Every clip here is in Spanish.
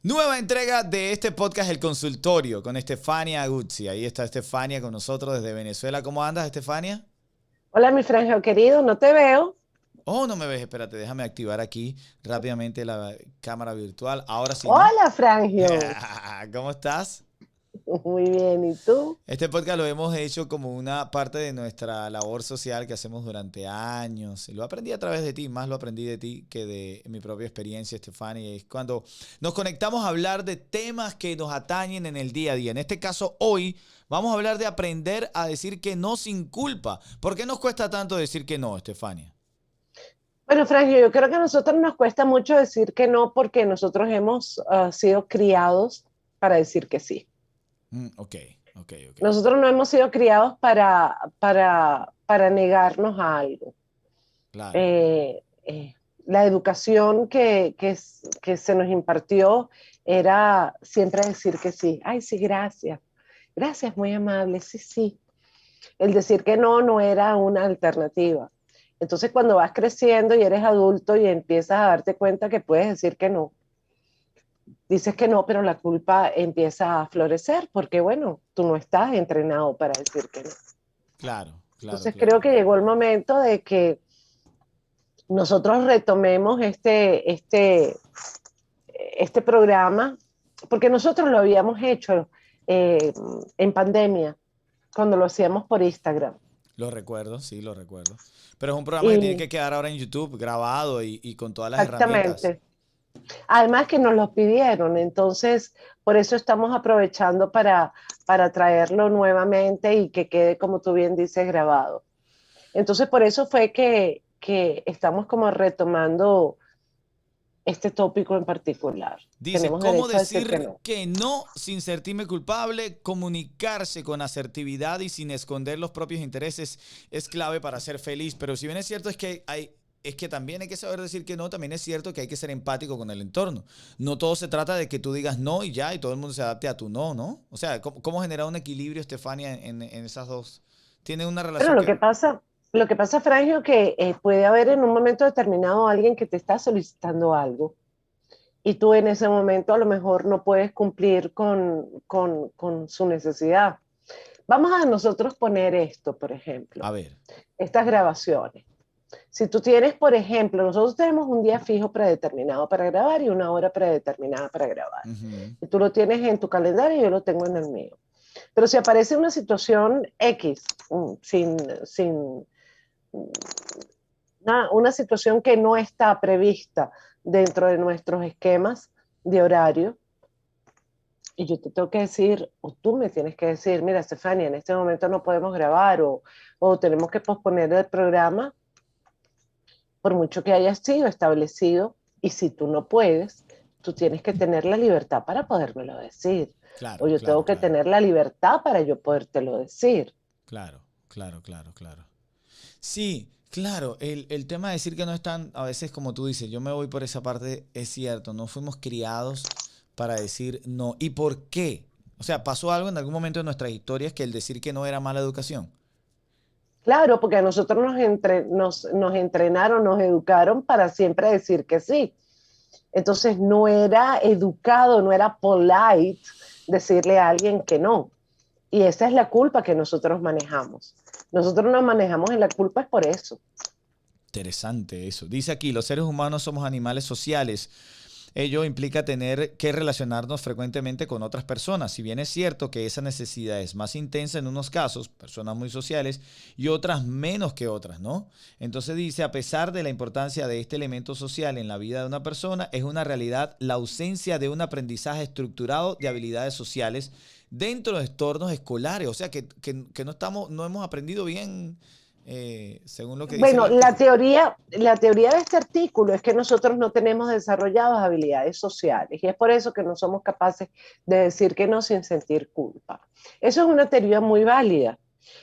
Nueva entrega de este podcast El Consultorio con Estefania Guzzi. Ahí está Estefania con nosotros desde Venezuela. ¿Cómo andas, Estefania? Hola, mi Frangio querido, no te veo. Oh, no me ves, espérate, déjame activar aquí rápidamente la cámara virtual. Ahora sí, ¿no? Hola, Frangio. ¿Cómo estás? Muy bien, ¿y tú? Este podcast lo hemos hecho como una parte de nuestra labor social que hacemos durante años. Y lo aprendí a través de ti, más lo aprendí de ti que de mi propia experiencia, Estefania. Es cuando nos conectamos a hablar de temas que nos atañen en el día a día. En este caso, hoy vamos a hablar de aprender a decir que no sin culpa. ¿Por qué nos cuesta tanto decir que no, Estefania? Bueno, Frangio, yo creo que a nosotros nos cuesta mucho decir que no porque nosotros hemos sido criados para decir que sí. Ok, ok, ok. Nosotros no hemos sido criados para negarnos a algo. Claro. La educación que se nos impartió era siempre decir que sí. Ay, sí, gracias. Gracias, muy amable. Sí, sí. El decir que no no era una alternativa. Entonces, cuando vas creciendo y eres adulto y empiezas a darte cuenta que puedes decir que no, dices que no, pero la culpa empieza a florecer porque, bueno, tú no estás entrenado para decir que no. Claro, claro, Entonces, claro, creo que claro. llegó el momento de que nosotros retomemos este programa, porque nosotros lo habíamos hecho eh, en pandemia, cuando lo hacíamos por Instagram. Lo recuerdo, sí, lo recuerdo. Pero es un programa que tiene Y que quedar ahora en YouTube grabado y con todas las herramientas. exactamente. Además que nos los pidieron, entonces por eso estamos aprovechando para traerlo nuevamente y que quede, como tú bien dices, grabado. Entonces por eso fue que estamos como retomando este tópico en particular. Dice, Tenemos ¿cómo derecho a decir que decir no. que no sin sentirme culpable? Comunicarse con asertividad y sin esconder los propios intereses es clave para ser feliz. Pero si bien es cierto es que también hay que saber decir que no, también es cierto que hay que ser empático con el entorno. No todo se trata de que tú digas no y ya, y todo el mundo se adapte a tu no, ¿no? O sea, ¿cómo generar un equilibrio, Estefania, en esas dos? ¿Tiene una Bueno, relación que... lo que pasa, Frangio, que puede haber en un momento determinado alguien que te está solicitando algo y tú en ese momento a lo mejor no puedes cumplir con su necesidad. Vamos a nosotros poner esto, por ejemplo, A ver. estas grabaciones. Si tú tienes, por ejemplo, nosotros tenemos un día fijo predeterminado para grabar y una hora predeterminada para grabar. Ujú. Y tú lo tienes en tu calendario y yo lo tengo en el mío. Pero si aparece una situación X, sin una situación que no está prevista dentro de nuestros esquemas de horario, y yo te tengo que decir, o tú me tienes que decir, mira, Estefania, en este momento no podemos grabar o tenemos que posponer el programa, por mucho que haya sido establecido, y si tú no puedes, tú tienes que tener la libertad para podérmelo decir, o Claro, yo claro, tengo que claro. tener la libertad para yo podértelo decir. Claro, claro, claro, claro. Sí, claro, el tema de decir que no están, a veces como tú dices, yo me voy por esa parte, es cierto, no fuimos criados para decir no. ¿Y por qué? O sea, pasó algo en algún momento de nuestras historias que el decir que no era mala educación. Claro, porque a nosotros nos entrenaron, nos educaron para siempre decir que sí. Entonces no era educado, no era polite decirle a alguien que no. Y esa es la culpa que nosotros manejamos. Nosotros nos manejamos en la culpa es por eso. Interesante eso. Dice aquí, los seres humanos somos animales sociales. Ello implica tener que relacionarnos frecuentemente con otras personas. Si bien es cierto que esa necesidad es más intensa en unos casos, personas muy sociales, y otras menos que otras, ¿no? Entonces dice, a pesar de la importancia de este elemento social en la vida de una persona, es una realidad la ausencia de un aprendizaje estructurado de habilidades sociales dentro de entornos escolares. O sea, que no estamos, no hemos aprendido bien, según lo que dice el Bueno, artículo. la teoría de este artículo es que nosotros no tenemos desarrolladas habilidades sociales y es por eso que no somos capaces de decir que no sin sentir culpa. Eso es una teoría muy válida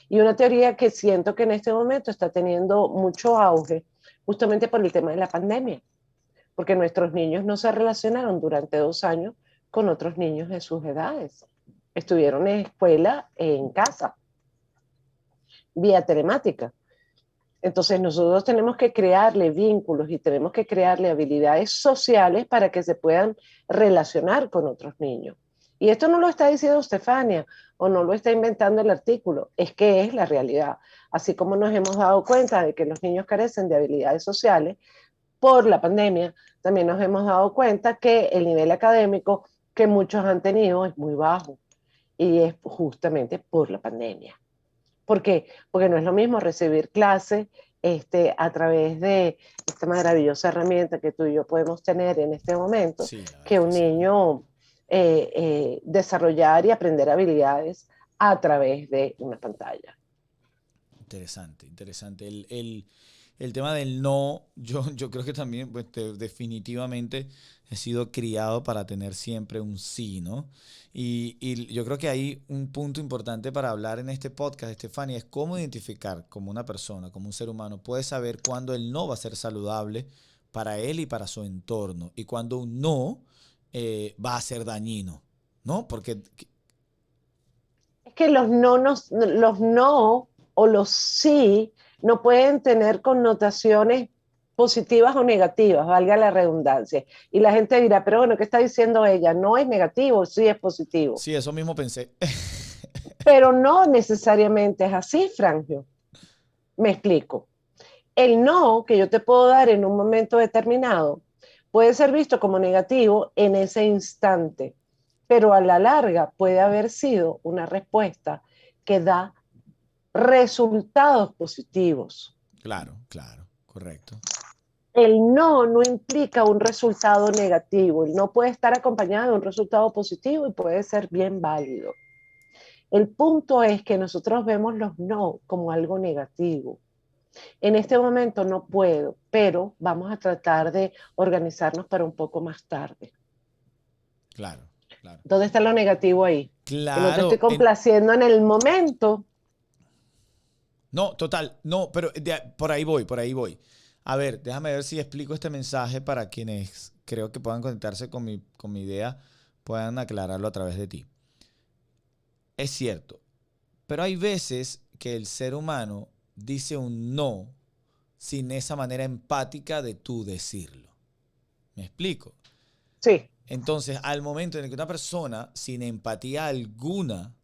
y una teoría que siento que en este momento está teniendo mucho auge justamente por el tema de la pandemia, porque nuestros niños no se relacionaron durante 2 años con otros niños de sus edades. Estuvieron en escuela, en casa, vía telemática. Entonces nosotros tenemos que crearle vínculos y tenemos que crearle habilidades sociales para que se puedan relacionar con otros niños. Y esto no lo está diciendo Stefania o no lo está inventando el artículo, es que es la realidad. Así como nos hemos dado cuenta de que los niños carecen de habilidades sociales por la pandemia, también nos hemos dado cuenta que el nivel académico que muchos han tenido es muy bajo y es justamente por la pandemia. ¿Por qué? Porque no es lo mismo recibir clases a través de esta maravillosa herramienta que tú y yo podemos tener en este momento, Sí, la verdad que es que un sí. niño desarrollar y aprender habilidades a través de una pantalla. Interesante, interesante. El tema del no, yo creo que también, pues, definitivamente he sido criado para tener siempre un sí, ¿no? Y yo creo que hay un punto importante para hablar en este podcast, Estefania, es cómo identificar como una persona, como un ser humano, puede saber cuándo el no va a ser saludable para él y para su entorno, y cuándo un no va a ser dañino, ¿no? Porque, Es que los no o los sí no pueden tener connotaciones positivas o negativas, valga la redundancia. Y la gente dirá, pero bueno, ¿qué está diciendo ella? No es negativo, sí es positivo. sí, eso mismo pensé. Pero no necesariamente es así, Frangio. Me explico. El no que yo te puedo dar en un momento determinado puede ser visto como negativo en ese instante, pero a la larga puede haber sido una respuesta que da resultados positivos. Claro, claro, correcto. El no implica un resultado negativo, el no puede estar acompañado de un resultado positivo y puede ser bien válido. El punto es que nosotros vemos los no como algo negativo. En este momento no puedo, pero vamos a tratar de organizarnos para un poco más tarde. Claro, claro. ¿Dónde está lo negativo ahí? Que no te estoy Claro, complaciendo en el momento. no, total, no, pero por ahí voy, por ahí voy. A ver, déjame ver si explico este mensaje para quienes creo que puedan conectarse con mi idea, puedan aclararlo a través de ti. Es cierto, pero hay veces que el ser humano dice un no sin esa manera empática de tú decirlo. ¿Me explico? Sí, Entonces, al momento en el que una persona sin empatía alguna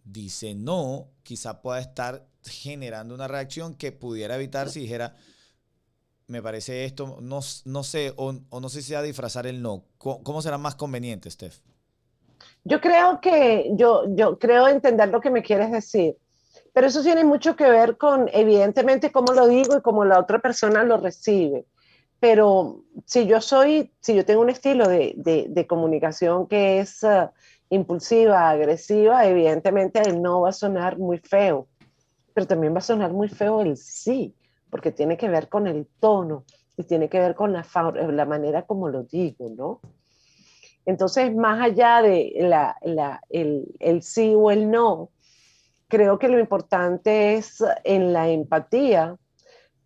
dice no, quizá pueda estar generando una reacción que pudiera evitar si dijera, me parece esto, no, no sé, o no sé si sea disfrazar el no. ¿Cómo será más conveniente, Steph? yo creo que yo creo entender lo que me quieres decir, pero eso tiene mucho que ver con, evidentemente, cómo lo digo y cómo la otra persona lo recibe. Pero si yo tengo un estilo de comunicación que es impulsiva, agresiva, evidentemente el no va a sonar muy feo, pero también va a sonar muy feo el sí, porque tiene que ver con el tono y tiene que ver con la manera como lo digo, ¿no? Entonces, más allá de el sí o el no, creo que lo importante es en la empatía,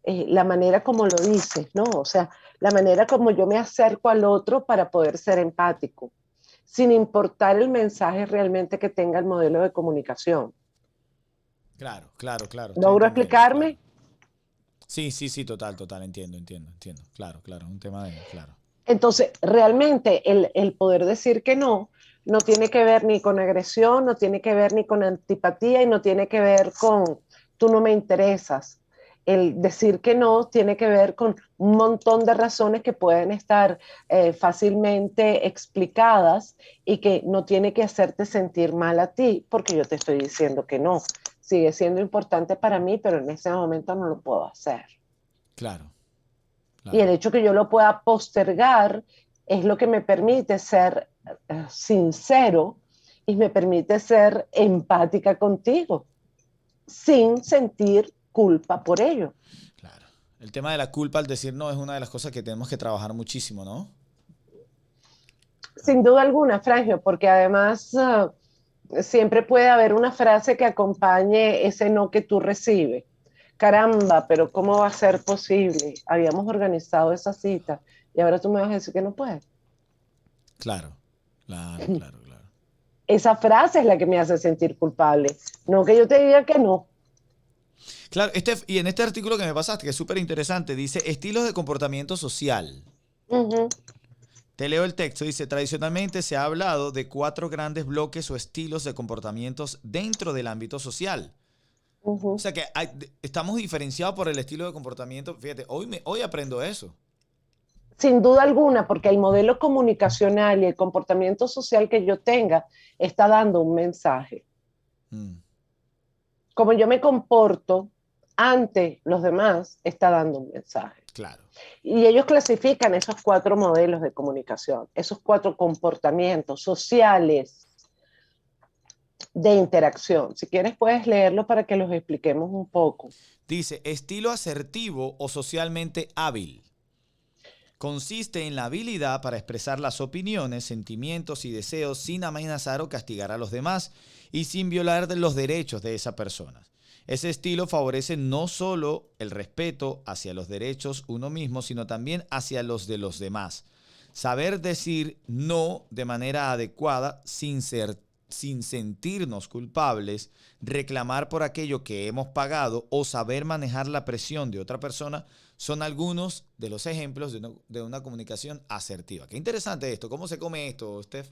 la manera como lo dices, ¿no? O sea, la manera como yo me acerco al otro para poder ser empático, sin importar el mensaje realmente que tenga el modelo de comunicación. Claro, claro, claro, estoy ¿Logro entendiendo, claro. explicarme? Sí, sí, sí, total, total, entiendo, entiendo, entiendo. Claro, claro, es un tema de, claro. Entonces, realmente el poder decir que no tiene que ver ni con agresión, no tiene que ver ni con antipatía y no tiene que ver con tú no me interesas. El decir que no tiene que ver con un montón de razones que pueden estar fácilmente explicadas y que no tiene que hacerte sentir mal a ti porque yo te estoy diciendo que no. Sigue siendo importante para mí, pero en ese momento no lo puedo hacer. Claro, Y el claro. hecho que yo lo pueda postergar es lo que me permite ser sincero y me permite ser empática contigo sin sentir culpa por ello. Claro. El tema de la culpa al decir no es una de las cosas que tenemos que trabajar muchísimo, ¿no? Sin duda alguna, Frangio, porque además siempre puede haber una frase que acompañe ese no que tú recibes. Caramba, pero ¿cómo va a ser posible? Habíamos organizado esa cita y ahora tú me vas a decir que no puedes. Claro, claro, claro, claro. Esa frase es la que me hace sentir culpable, no que yo te diga que no. Claro, y en este artículo que me pasaste, que es súper interesante, dice estilos de comportamiento social. Ujú, Te leo el texto, dice, tradicionalmente se ha hablado de 4 grandes bloques o estilos de comportamientos dentro del ámbito social. O ujú. sea que estamos diferenciados por el estilo de comportamiento. Fíjate, hoy aprendo eso. Sin duda alguna, porque el modelo comunicacional y el comportamiento social que yo tenga está dando un mensaje. Mm, Como yo me comporto ante los demás, está dando un mensaje. claro. Y ellos clasifican esos 4 modelos de comunicación, esos 4 comportamientos sociales de interacción. Si quieres, puedes leerlo para que los expliquemos un poco. Dice, estilo asertivo o socialmente hábil. Consiste en la habilidad para expresar las opiniones, sentimientos y deseos sin amenazar o castigar a los demás y sin violar los derechos de esa persona. Ese estilo favorece no solo el respeto hacia los derechos uno mismo, sino también hacia los de los demás. Saber decir no de manera adecuada sin sentirnos culpables, reclamar por aquello que hemos pagado o saber manejar la presión de otra persona son algunos de los ejemplos de una comunicación asertiva. Qué interesante esto. ¿Cómo se come esto, Steph?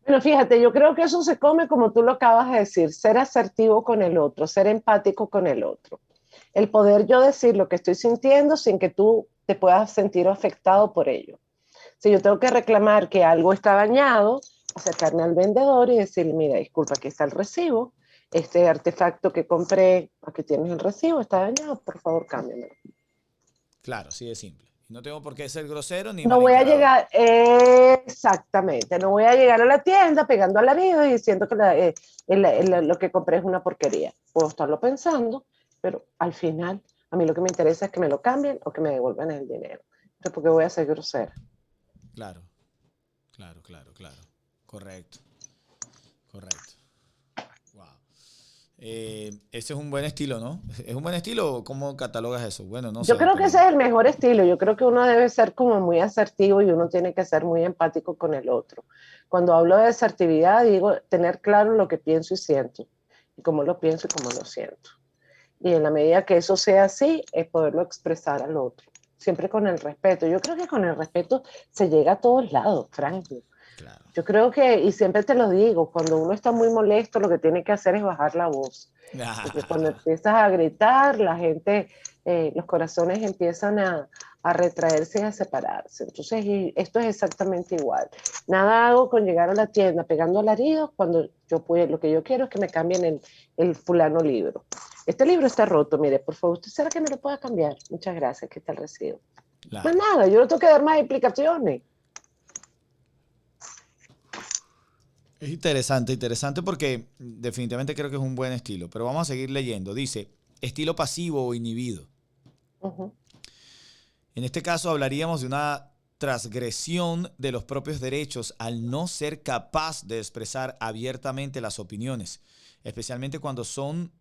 Bueno, fíjate, yo creo que eso se come como tú lo acabas de decir, ser asertivo con el otro, ser empático con el otro. El poder yo decir lo que estoy sintiendo sin que tú te puedas sentir afectado por ello. Si yo tengo que reclamar que algo está dañado, acercarme al vendedor y decirle, mira, disculpa, aquí está el recibo, este artefacto que compré, aquí tienes el recibo, está dañado, por favor, cámbiamelo. Claro, sí es simple. No tengo por qué ser grosero ni No voy a malencarado. llegar, exactamente, no voy a llegar a la tienda pegando alaridos y diciendo que lo que compré es una porquería. Puedo estarlo pensando, pero al final a mí lo que me interesa es que me lo cambien o que me devuelvan el dinero. Entonces, ¿por qué voy a ser grosera? Claro, claro. Correcto, correcto. Wow. Ese es un buen estilo, ¿no? ¿Es un buen estilo? ¿Cómo catalogas eso? Bueno, no Yo sé, creo que pero ese es el mejor estilo. Yo creo que uno debe ser como muy asertivo y uno tiene que ser muy empático con el otro. Cuando hablo de asertividad, digo tener claro lo que pienso y siento, y cómo lo pienso y cómo lo siento. Y en la medida que eso sea así, es poderlo expresar al otro, siempre con el respeto. Yo creo que con el respeto se llega a todos lados, Franklin. claro. Yo creo que, y siempre te lo digo, cuando uno está muy molesto, lo que tiene que hacer es bajar la voz. Porque cuando empiezas a gritar, la gente, los corazones empiezan a retraerse y a separarse. Entonces, y esto es exactamente igual. Nada hago con llegar a la tienda pegando alaridos cuando yo puedo, lo que yo quiero es que me cambien el fulano libro. Este libro está roto, mire, por favor, ¿usted será que me lo pueda cambiar? Muchas gracias, ¿qué tal recibo? Pues Claro. nada, yo no tengo que dar más explicaciones. Es interesante, interesante porque definitivamente creo que es un buen estilo, pero vamos a seguir leyendo. Dice, estilo pasivo o inhibido. Uh -huh. En este caso hablaríamos de una transgresión de los propios derechos al no ser capaz de expresar abiertamente las opiniones, especialmente cuando son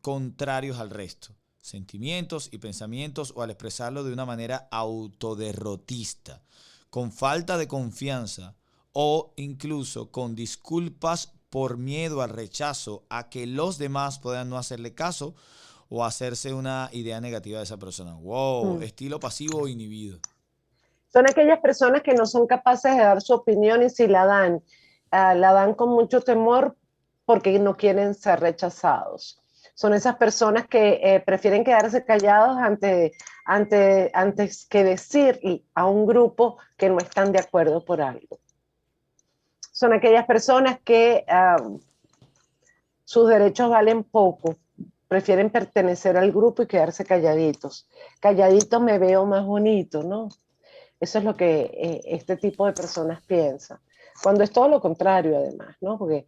contrarios al resto, sentimientos y pensamientos o al expresarlo de una manera autoderrotista, con falta de confianza o incluso con disculpas por miedo al rechazo, a que los demás puedan no hacerle caso o hacerse una idea negativa de esa persona. Wow, Mm. estilo pasivo o inhibido. Son aquellas personas que no son capaces de dar su opinión y si la dan con mucho temor porque no quieren ser rechazados. Son esas personas que prefieren quedarse callados antes que decir a un grupo que no están de acuerdo por algo. Son aquellas personas que sus derechos valen poco, prefieren pertenecer al grupo y quedarse calladitos. Calladitos me veo más bonito, ¿no? Eso es lo que este tipo de personas piensan. Cuando es todo lo contrario, además, ¿no? Porque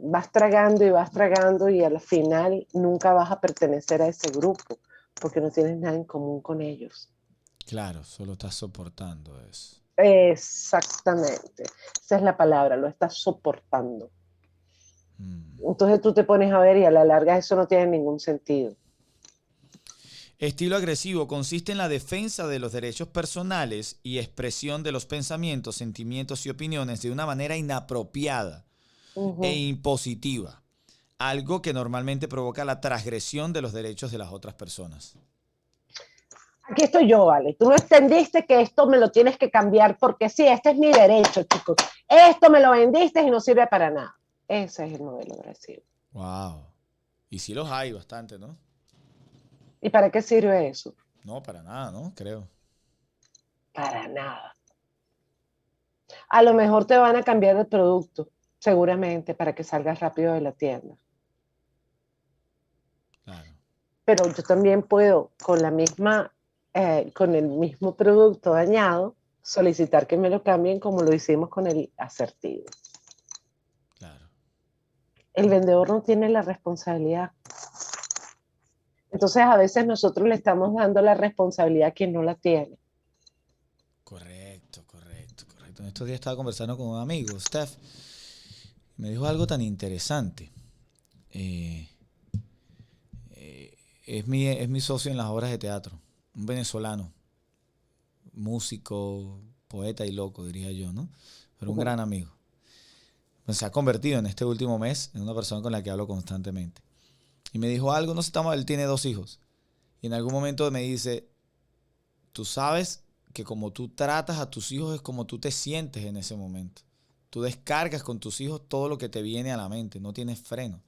vas tragando y al final nunca vas a pertenecer a ese grupo porque no tienes nada en común con ellos. Claro, solo estás soportando eso. Exactamente. Esa es la palabra, lo estás soportando. Mm. Entonces tú te pones a ver y a la larga eso no tiene ningún sentido. Estilo agresivo consiste en la defensa de los derechos personales y expresión de los pensamientos, sentimientos y opiniones de una manera inapropiada Uh e -huh. impositiva, algo que normalmente provoca la transgresión de los derechos de las otras personas. Aquí estoy yo, vale. Tú no entendiste que esto me lo tienes que cambiar porque sí, este es mi derecho, chicos. Esto me lo vendiste y no sirve para nada. Ese es el modelo agresivo. Wow. Y sí los hay bastante, ¿no? ¿Y para qué sirve eso? No, para nada, ¿no? Creo. Para nada. A lo mejor te van a cambiar el producto, seguramente, para que salgas rápido de la tienda. Claro. Pero yo también puedo, con el mismo producto dañado, solicitar que me lo cambien como lo hicimos con el asertivo. Claro. El vendedor no tiene la responsabilidad. Entonces a veces nosotros le estamos dando la responsabilidad a quien no la tiene. Correcto, correcto, correcto. En estos días estaba conversando con un amigo, Steph, me dijo algo tan interesante. Eh, es mi socio en las obras de teatro, un venezolano, músico, poeta y loco, diría yo, ¿no? Pero un gran amigo. Pues se ha convertido en este último mes en una persona con la que hablo constantemente. Y me dijo algo, no sé, él tiene 2 hijos. Y en algún momento me dice, tú sabes que como tú tratas a tus hijos es como tú te sientes en ese momento. Tú descargas con tus hijos todo lo que te viene a la mente, no tienes freno.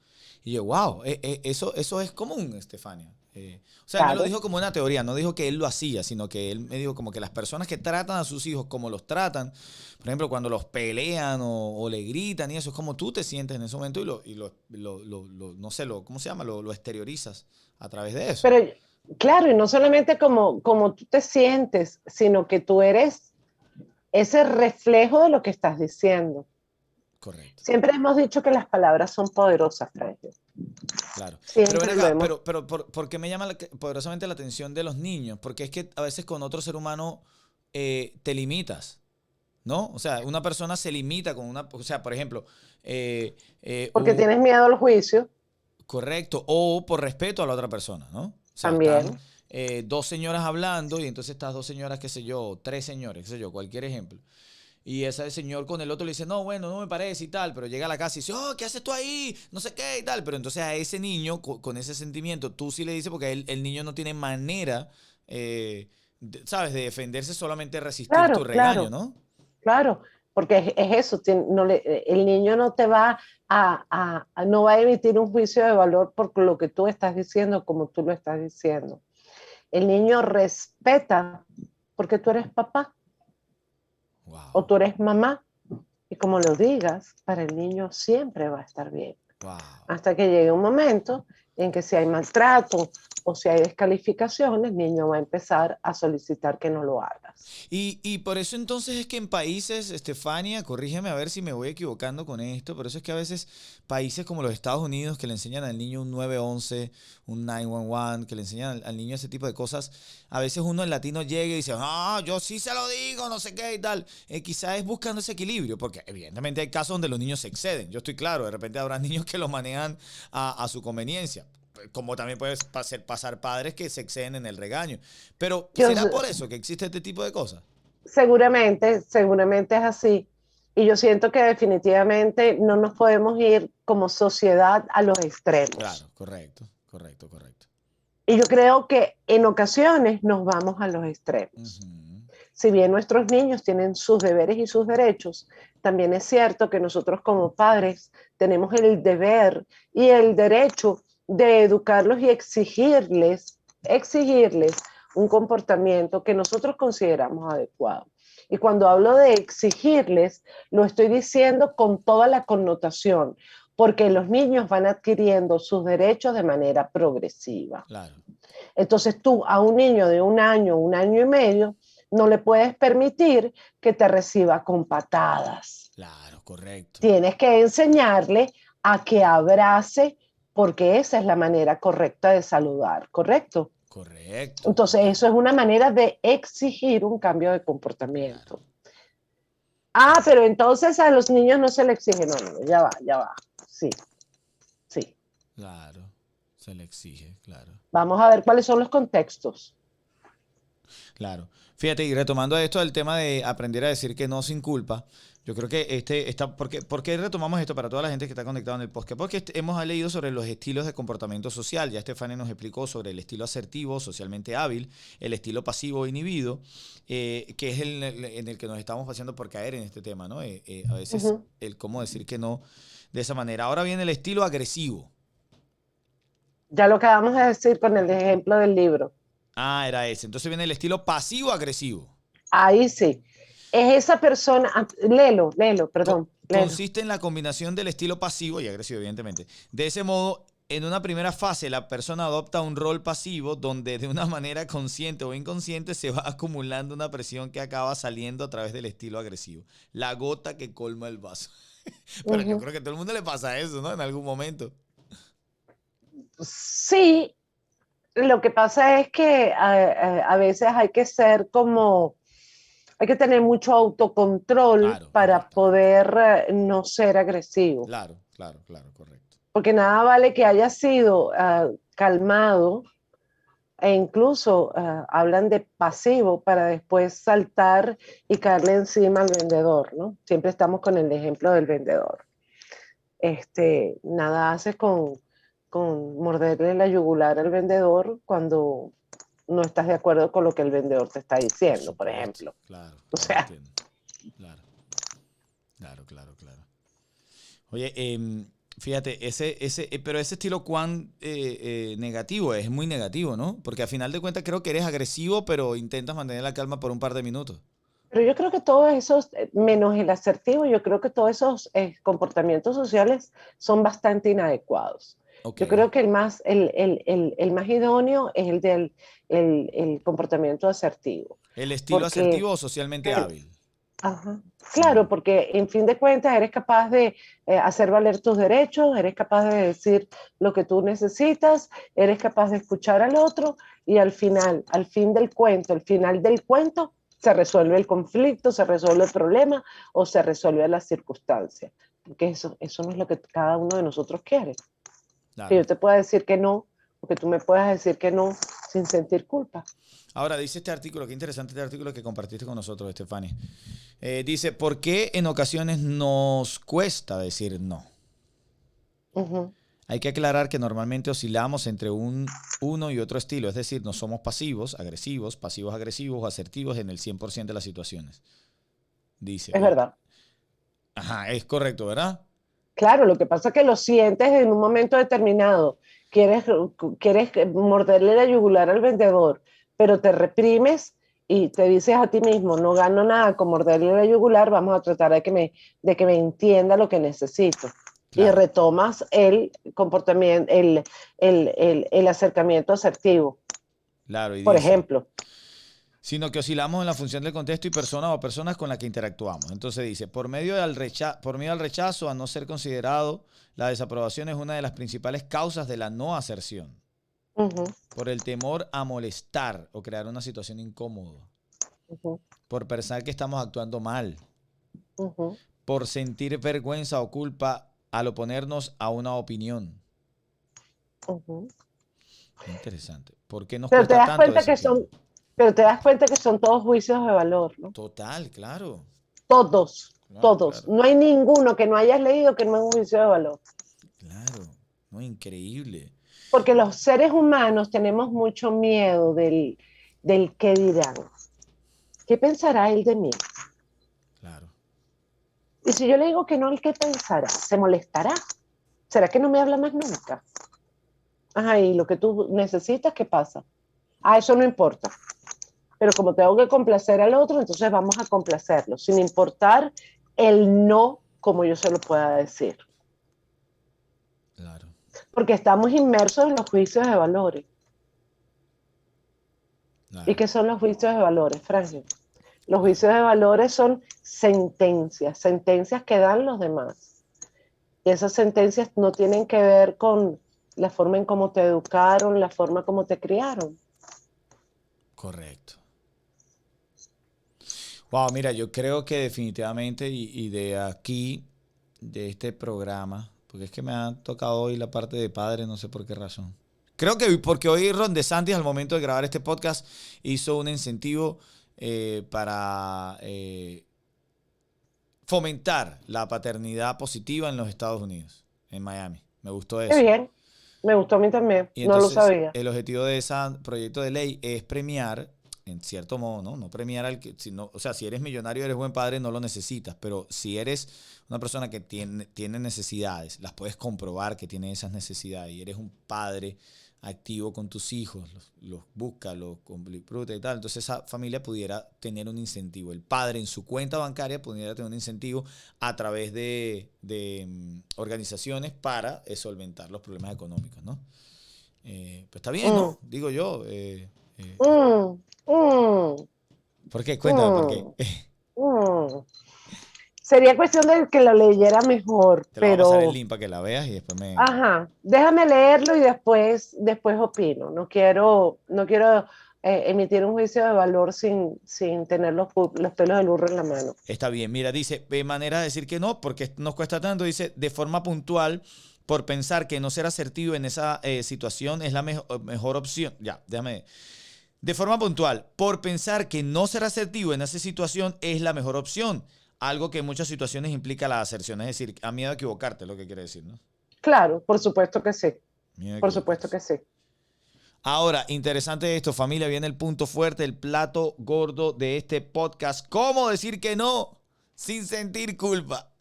Y yo, wow, eso es común, Estefania. O sea, él me lo Claro, dijo como una teoría, no dijo que él lo hacía, sino que él me dijo como que las personas que tratan a sus hijos como los tratan, por ejemplo, cuando los pelean o le gritan y eso, es como tú te sientes en ese momento no sé, ¿cómo se llama? Lo exteriorizas a través de eso. pero claro, y no solamente como tú te sientes, sino que tú eres ese reflejo de lo que estás diciendo. Correcto. Siempre hemos dicho que las palabras son poderosas, Franklin. Claro. Pero ven Siempre lo acá, hemos. ¿por qué me llama poderosamente la atención de los niños? Porque es que a veces con otro ser humano te limitas, ¿no? O sea, una persona se limita con una, o sea, por ejemplo, eh, Porque tienes miedo al juicio correcto, o por respeto a la otra persona, ¿no? O sea, están también. 2 señoras hablando y entonces estas 2 señoras, qué sé yo, 3 señores, qué sé yo, cualquier ejemplo. Y ese señor con el otro le dice, no, bueno, no me parece y tal, pero llega a la casa y dice, oh, ¿qué haces tú ahí? No sé qué y tal. Pero entonces a ese niño, con ese sentimiento, tú sí le dices, porque el niño no tiene manera, ¿sabes?, de defenderse, solamente resistir tu Claro, regaño, claro, ¿no? claro. Porque es eso, el niño no te va no va a emitir un juicio de valor por lo que tú estás diciendo, como tú lo estás diciendo. El niño respeta porque tú eres papá o Wow, tú eres mamá. Y como lo digas, para el niño siempre va a estar bien. wow. Hasta que llegue un momento en que si hay maltrato o si hay descalificación, el niño va a empezar a solicitar que no lo hagas. Y por eso entonces es que en países, Estefania, corrígeme a ver si me voy equivocando con esto, pero eso es que a veces países como los Estados Unidos que le enseñan al niño un 911, un 911, que le enseñan al niño ese tipo de cosas, a veces uno el latino llega y dice, ah, yo sí se lo digo, no sé qué y tal. Quizás es buscando ese equilibrio, porque evidentemente hay casos donde los niños se exceden. Yo estoy claro, de repente habrá niños que lo manejan a su conveniencia, como también puede pasar padres que se exceden en el regaño. Pero Yo, ¿será por eso que existe este tipo de cosas? seguramente es así. Y yo siento que definitivamente no nos podemos ir como sociedad a los extremos. Claro, correcto, correcto, correcto. Y yo creo que en ocasiones nos vamos a los extremos. Ujú. Si bien nuestros niños tienen sus deberes y sus derechos, también es cierto que nosotros como padres tenemos el deber y el derecho de educarlos y exigirles un comportamiento que nosotros consideramos adecuado. Y cuando hablo de exigirles, lo estoy diciendo con toda la connotación, porque los niños van adquiriendo sus derechos de manera progresiva. Claro, Entonces tú a un niño de un año y medio, no le puedes permitir que te reciba con patadas. claro, correcto, Tienes que enseñarle a que abrace porque esa es la manera correcta de saludar, ¿correcto? correcto, Entonces eso es totalmente. una manera de exigir un cambio de Claro, comportamiento. Ah, claro, pero entonces a los niños no se le exige, no, no, ya va, ya va. Sí, sí. claro. Se le exige, claro. Vamos a ver cuáles son los contextos. Claro. Fíjate, y retomando esto del tema de aprender a decir que no sin culpa, Yo creo que ¿por qué retomamos esto para toda la gente que está conectada en el podcast? Porque hemos leído sobre los estilos de comportamiento social. Ya Estefania nos explicó sobre el estilo asertivo, socialmente hábil, el estilo pasivo inhibido, que es en el que nos estamos paseando por caer en este tema, ¿no? A veces Ujú. el cómo decir que no de esa manera. Ahora viene el estilo agresivo. Ya lo acabamos de decir con el ejemplo del libro. Ah, era ese. Entonces viene el estilo pasivo-agresivo. Ahí sí. Es esa persona, léelo, perdón, léelo. Consiste en la combinación del estilo pasivo y agresivo, evidentemente. De ese modo, en una primera fase, la persona adopta un rol pasivo donde de una manera consciente o inconsciente se va acumulando una presión que acaba saliendo a través del estilo agresivo. La gota que colma el vaso. Pero yo Ujú. creo que a todo el mundo le pasa eso, ¿no? En algún momento. Sí, lo que pasa es que a veces hay que ser como, hay que tener mucho autocontrol Claro, para correctamente. poder no ser agresivo. Claro, claro, claro, correcto. Porque nada vale que haya sido calmado e incluso hablan de pasivo para después saltar y caerle encima al vendedor, ¿no? Siempre estamos con el ejemplo del vendedor. Nada haces con morderle la yugular al vendedor cuando no estás de acuerdo con lo que el vendedor te está Por diciendo, por supuesto. ejemplo. Claro, O claro, sea, entiendo. Claro, claro, claro, claro. Oye, fíjate, pero ese estilo cuán negativo es muy negativo, ¿no? Porque a final de cuentas creo que eres agresivo, pero intentas mantener la calma por un par de minutos. pero yo creo que todos esos, menos el asertivo, yo creo que todos esos comportamientos sociales son bastante inadecuados. Ok. Yo creo que el más idóneo es el comportamiento asertivo, El estilo porque asertivo o socialmente el, hábil. ajá, Ujú. claro, porque en fin de cuentas eres capaz de hacer valer tus derechos, eres capaz de decir lo que tú necesitas, eres capaz de escuchar al otro y al fin del cuento, al final del cuento, se resuelve el conflicto, se resuelve el problema o se resuelve la circunstancia. Porque eso no es lo que cada uno de nosotros quiere. Que Claro. yo te pueda decir que no, o que tú me puedas decir que no sin sentir culpa. Ahora, dice este artículo, qué interesante este artículo que compartiste con nosotros, Estefania. Dice, ¿por qué en ocasiones nos cuesta decir no? Uh -huh, Hay que aclarar que normalmente oscilamos entre uno y otro estilo, es decir, no somos pasivos, agresivos, pasivos agresivos o asertivos en el 100% de las situaciones. Dice, es verdad. ajá, es correcto, ¿verdad? Claro, lo que pasa es que lo sientes en un momento determinado. Quieres, quieres morderle la yugular al vendedor, pero te reprimes y te dices a ti mismo, no gano nada con morderle la yugular, vamos a tratar de que me entienda lo que necesito. Y Claro, retomas el comportamiento, el acercamiento asertivo, claro, y por dice, ejemplo. sino que oscilamos en la función del contexto y persona o personas con las que interactuamos. Entonces dice, por medio al rechazo, a no ser considerado, la desaprobación es una de las principales causas de la no aserción. Uh -huh, Por el temor a molestar o crear una situación incómoda. uh -huh, Por pensar que estamos actuando mal. uh -huh, Por sentir vergüenza o culpa al oponernos a una opinión. uh -huh. Qué interesante. ¿Por qué nos Pero te cuesta das tanto cuenta que decir que son, no? pero te das cuenta que son todos juicios de valor, ¿no? Total, claro. Todos, Claro, todos. claro. No hay ninguno que no hayas leído que no es un juicio de valor. Claro. No, increíble. Porque los seres humanos tenemos mucho miedo del qué dirán. ¿Qué pensará él de mí? Claro. Y si yo le digo que no, ¿el qué pensará? ¿Se molestará? ¿Será que no me habla más nunca? Ajá, y lo que tú necesitas, ¿qué pasa? Ah, eso no importa. Pero como tengo que complacer al otro, entonces vamos a complacerlo, sin importar el no como yo se lo pueda decir. Claro. Porque estamos inmersos en los juicios de valores. ¿Y Claro. qué son los juicios de valores, Franklin? Los juicios de valores son sentencias, sentencias que dan los demás. Y esas sentencias no tienen que ver con la forma en cómo te educaron, la forma como te criaron. Correcto. Wow, mira, yo creo que definitivamente y de aquí, de este programa, porque es que me ha tocado hoy la parte de padre, no sé por qué razón. Creo que porque hoy Ron DeSantis, al momento de grabar este podcast, hizo un incentivo para fomentar la paternidad positiva en los Estados Unidos, en Miami. Me gustó Qué eso. bien. Me gustó a mí también. Y No lo entonces sabía. el objetivo de ese proyecto de ley es premiar, en cierto modo, ¿no? No premiar al que, sino, o sea, si eres millonario, eres buen padre, no lo necesitas, pero si eres una persona que tiene necesidades, las puedes comprobar que tiene esas necesidades y eres un padre activo con tus hijos, los busca, los disfruta y tal, entonces esa familia pudiera tener un incentivo. El padre en su cuenta bancaria pudiera tener un incentivo a través de organizaciones para solventar los problemas económicos, ¿no? Pues está bien, Mm, ¿no? Digo yo. mm, mm, ¿Por qué? Cuéntame por qué. mm, mm. Sería cuestión de que lo leyera mejor, Te la voy a pasar el pero, link para que la veas y después me... ajá, déjame leerlo y después opino. No quiero emitir un juicio de valor sin tener los pelos del burro en la mano. Está bien. Mira, dice, manera de decir que no, porque nos cuesta tanto. Dice, de forma puntual, por pensar que no ser asertivo en esa situación es la mejor opción. Ya, déjame. De forma puntual, por pensar que no ser asertivo en esa situación es la mejor opción. Algo que en muchas situaciones implica la aserción. Es decir, a miedo a equivocarte, es lo que quiere decir, ¿no? Claro, por supuesto que sí, Miedo a por supuesto equivocarse. que sí. Ahora, interesante esto, familia, viene el punto fuerte, el plato gordo de este podcast. ¿Cómo decir que no sin sentir culpa?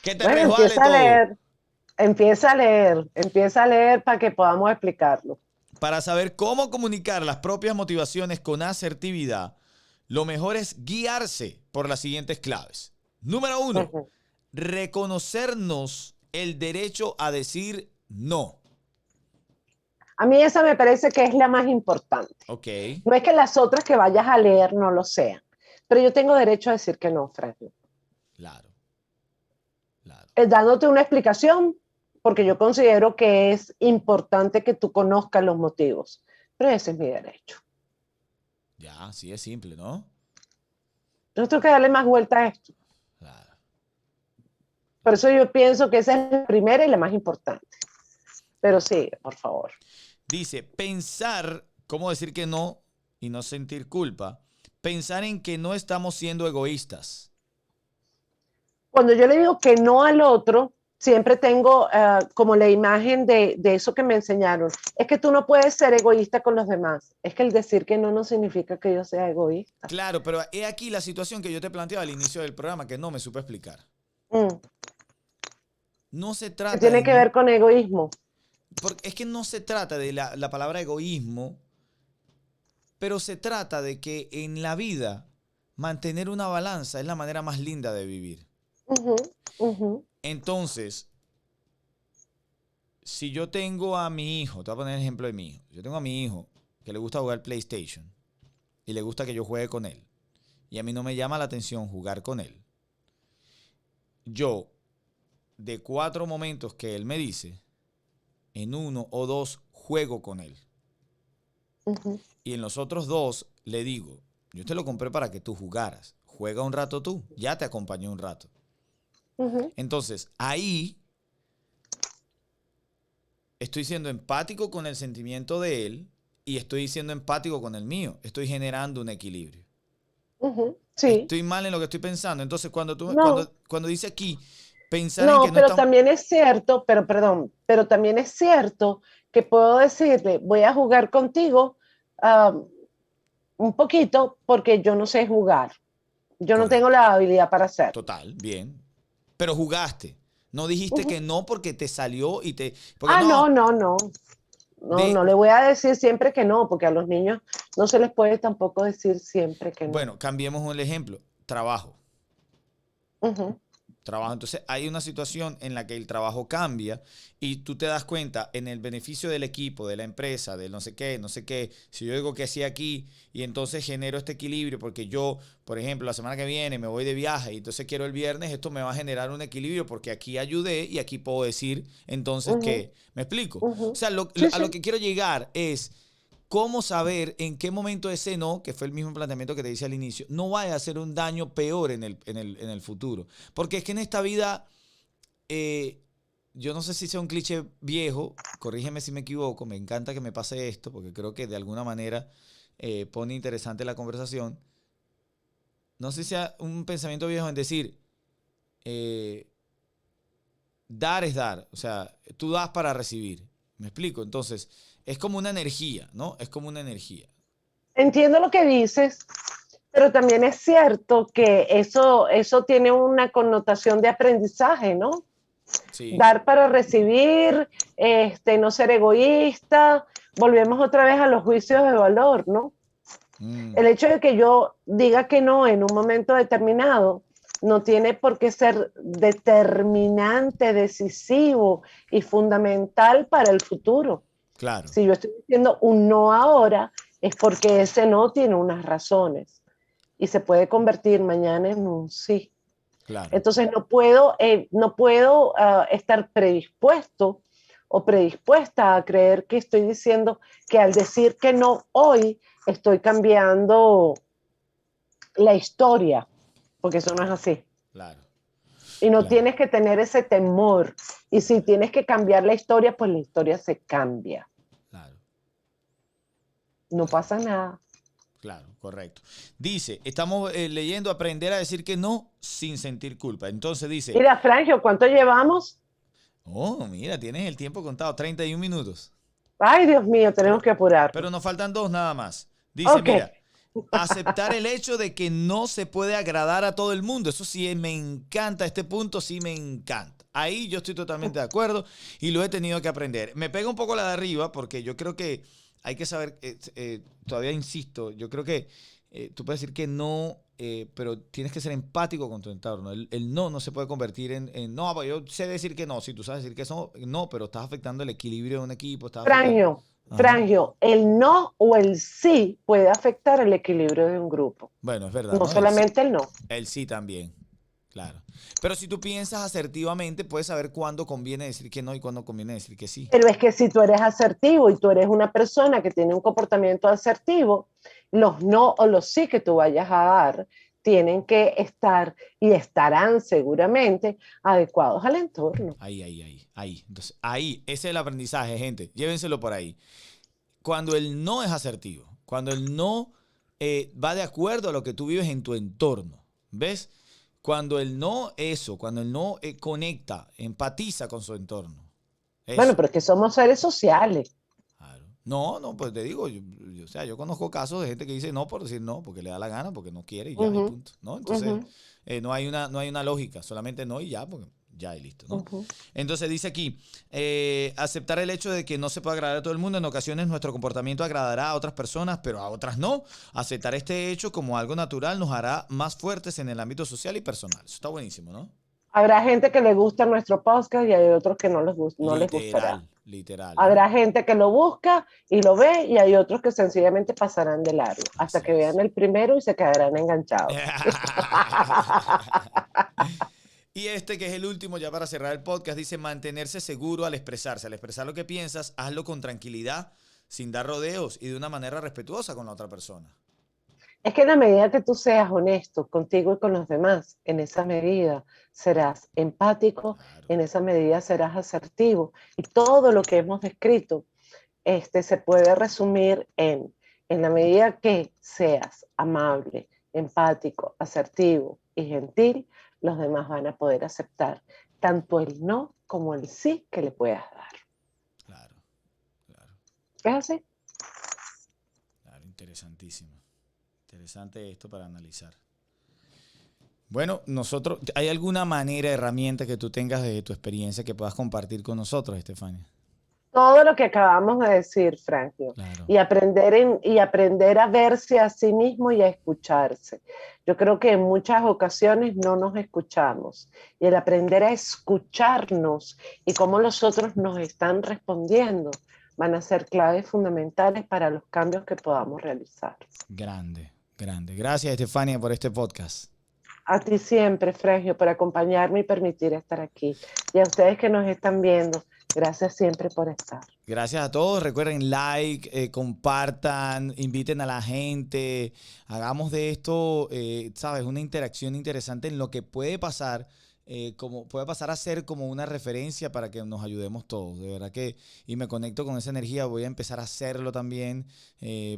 Que te Bueno, resbale todo. empieza a leer para que podamos explicarlo. Para saber cómo comunicar las propias motivaciones con asertividad, lo mejor es guiarse por las siguientes claves. Número uno, Ujú. reconocernos el derecho a decir no. A mí esa me parece que es la más importante. Ok, No es que las otras que vayas a leer no lo sean, pero yo tengo derecho a decir que no, Franklin. claro, claro. Dándote una explicación, porque yo considero que es importante que tú conozcas los motivos, pero ese es mi derecho. Ya, sí es simple, ¿no? No tengo que darle más vuelta a esto. Claro. Por eso yo pienso que esa es la primera y la más importante. Pero sí, por favor. Dice, pensar, ¿cómo decir que no y no sentir culpa? Pensar en que no estamos siendo egoístas. Cuando yo le digo que no al otro, siempre tengo como la imagen de eso que me enseñaron. Es que tú no puedes ser egoísta con los demás. Es que el decir que no significa que yo sea egoísta. Claro, pero he aquí la situación que yo te planteaba al inicio del programa que no me supe explicar. Mm. No se ¿Qué trata tiene de que ver no, con egoísmo? porque es que no se trata de la palabra egoísmo, pero se trata de que en la vida mantener una balanza es la manera más linda de vivir. Uh -huh, uh -huh. Entonces, si yo tengo a mi hijo, te voy a poner el ejemplo de mi hijo. Yo tengo a mi hijo que le gusta jugar PlayStation y le gusta que yo juegue con él. Y a mí no me llama la atención jugar con él. Yo, de 4 momentos que él me dice, en 1 o 2 juego con él. Uh -huh. Y en los otros 2 le digo, yo te lo compré para que tú jugaras. Juega un rato tú, ya te acompañé un rato. Uh -huh. Entonces, ahí estoy siendo empático con el sentimiento de él y estoy siendo empático con el mío. Estoy generando un equilibrio. Uh -huh. Sí. Estoy mal en lo que estoy pensando. Entonces, No, cuando dice aquí, pensar en que no, no pero estamos... también es cierto, pero también es cierto que puedo decirle, voy a jugar contigo un poquito porque yo no sé jugar. Yo no tengo Correcto. la habilidad para hacerlo. Total, bien. Pero jugaste. No dijiste Uh-huh. que no porque te salió y te... Porque Ah, no, no, no, no. No, de... no le voy a decir siempre que no, porque a los niños no se les puede tampoco decir siempre que no. Bueno, cambiemos el ejemplo. Trabajo. Uh-huh. Trabajo. Entonces hay una situación en la que el trabajo cambia y tú te das cuenta en el beneficio del equipo, de la empresa, del no sé qué, no sé qué. Si yo digo que sí aquí y entonces genero este equilibrio porque yo, por ejemplo, la semana que viene me voy de viaje y entonces quiero el viernes, esto me va a generar un equilibrio porque aquí ayudé y aquí puedo decir entonces Uh-huh. que, ¿me explico? O Uh-huh. sea, Sí, a lo sí. que quiero llegar es cómo saber en qué momento ese no, que fue el mismo planteamiento que te hice al inicio, no vaya a hacer un daño peor en el futuro. Porque es que en esta vida, eh, yo no sé si sea un cliché viejo, corrígeme si me equivoco, me encanta que me pase esto, porque creo que de alguna manera pone interesante la conversación. no sé si sea un pensamiento viejo en decir, dar es dar. O sea, tú das para recibir. ¿Me explico? Entonces, es como una energía, ¿no? Es como una energía. Entiendo lo que dices, pero también es cierto que eso tiene una connotación de aprendizaje, ¿no? Sí. Dar para recibir, no ser egoísta, volvemos otra vez a los juicios de valor, ¿no? Mm, El hecho de que yo diga que no en un momento determinado no tiene por qué ser determinante, decisivo y fundamental para el futuro. claro, Si yo estoy diciendo un no ahora, es porque ese no tiene unas razones y se puede convertir mañana en un sí. claro. Entonces no puedo estar predispuesto o predispuesta a creer que estoy diciendo que al decir que no hoy estoy cambiando la historia, porque eso no es así. Claro, Y no claro, tienes que tener ese temor. Y si tienes que cambiar la historia, pues la historia se cambia. claro, No claro, pasa nada. claro, correcto. Dice, estamos leyendo aprender a decir que no sin sentir culpa. Entonces dice, Mira, Frangio, ¿cuánto llevamos? oh, mira, tienes el tiempo contado, 31 minutos. Ay, Dios mío, tenemos Pero, que pero apurarnos. nos faltan dos nada más. Dice, Ok, mira, aceptar el hecho de que no se puede agradar a todo el mundo. Eso sí, me encanta, este punto sí me encanta. Ahí yo estoy totalmente de acuerdo y lo he tenido que aprender. Me pega un poco la de arriba porque yo creo que hay que saber, todavía insisto, yo creo que tú puedes decir que no, pero tienes que ser empático con tu entorno. El no no se puede convertir no, pues yo sé decir que no. Si tú sabes decir que eso, no, pero estás afectando el equilibrio de un equipo, estás afectando... Frangio, Ajá. Frangio, el no o el sí puede afectar el equilibrio de un grupo. Bueno, es verdad, No ¿no? El sí. solamente el no. El sí también, claro. Pero si tú piensas asertivamente, puedes saber cuándo conviene decir que no y cuándo conviene decir que sí. Pero es que si tú eres asertivo y tú eres una persona que tiene un comportamiento asertivo, los no o los sí que tú vayas a dar tienen que estar y estarán seguramente adecuados al entorno. Ahí. Entonces, ahí, ese es el aprendizaje, gente. Llévenselo por ahí. Cuando el no es asertivo, cuando el no va de acuerdo a lo que tú vives en tu entorno, ¿ves? Cuando el no, eso, cuando el no conecta, empatiza con su entorno, Bueno, eso. pero es que somos seres sociales. Claro. No, no, pues te digo, o sea, yo conozco casos de gente que dice no por decir no, porque le da la gana, porque no quiere y ya, y Uh -huh, punto, ¿no? uh Entonces, -huh, no hay una lógica, solamente no y ya, porque ya y listo, uh ¿no? -huh. Entonces dice aquí, aceptar el hecho de que no se puede agradar a todo el mundo, en ocasiones nuestro comportamiento agradará a otras personas, pero a otras no. Aceptar este hecho como algo natural nos hará más fuertes en el ámbito social y personal. Eso está buenísimo, ¿no? Habrá gente que le gusta nuestro podcast y hay otros que no les gustará. Literal, literal, ¿no? Habrá gente que lo busca y lo ve y hay otros que sencillamente pasarán de largo hasta Así que vean es. el primero y se quedarán enganchados. Y este que es el último, ya para cerrar el podcast, dice mantenerse seguro al expresarse. Al expresar lo que piensas, hazlo con tranquilidad, sin dar rodeos y de una manera respetuosa con la otra persona. Es que en la medida que tú seas honesto contigo y con los demás, en esa medida serás empático, Claro, en esa medida serás asertivo. Y todo lo que hemos descrito se puede resumir en la medida que seas amable, empático, asertivo y gentil, los demás van a poder aceptar tanto el no como el sí que le puedas dar. claro, claro, ¿Es así? claro, interesantísimo. Interesante esto para analizar. Bueno, ¿hay alguna manera, herramienta que tú tengas de tu experiencia que puedas compartir con nosotros, Estefania? Todo lo que acabamos de decir, Franklin, Claro, y aprender a verse a sí mismo y a escucharse. Yo creo que en muchas ocasiones no nos escuchamos y el aprender a escucharnos y cómo los otros nos están respondiendo van a ser claves fundamentales para los cambios que podamos realizar. grande, grande. Gracias, Estefania, por este podcast. A ti siempre, Frangio, por acompañarme y permitir estar aquí. Y a ustedes que nos están viendo, gracias siempre por estar. Gracias a todos. Recuerden like, compartan, inviten a la gente. Hagamos de esto, ¿sabes? Una interacción interesante en lo que puede pasar puede pasar a ser como una referencia para que nos ayudemos todos. De verdad que, y me conecto con esa energía, voy a empezar a hacerlo también,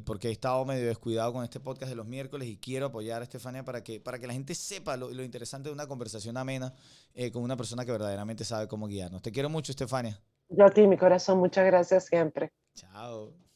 porque he estado medio descuidado con este podcast de los miércoles y quiero apoyar a Estefania para que la gente sepa lo interesante de una conversación amena con una persona que verdaderamente sabe cómo guiarnos. Te quiero mucho, Estefania. Yo a ti, mi corazón, muchas gracias siempre. Chao.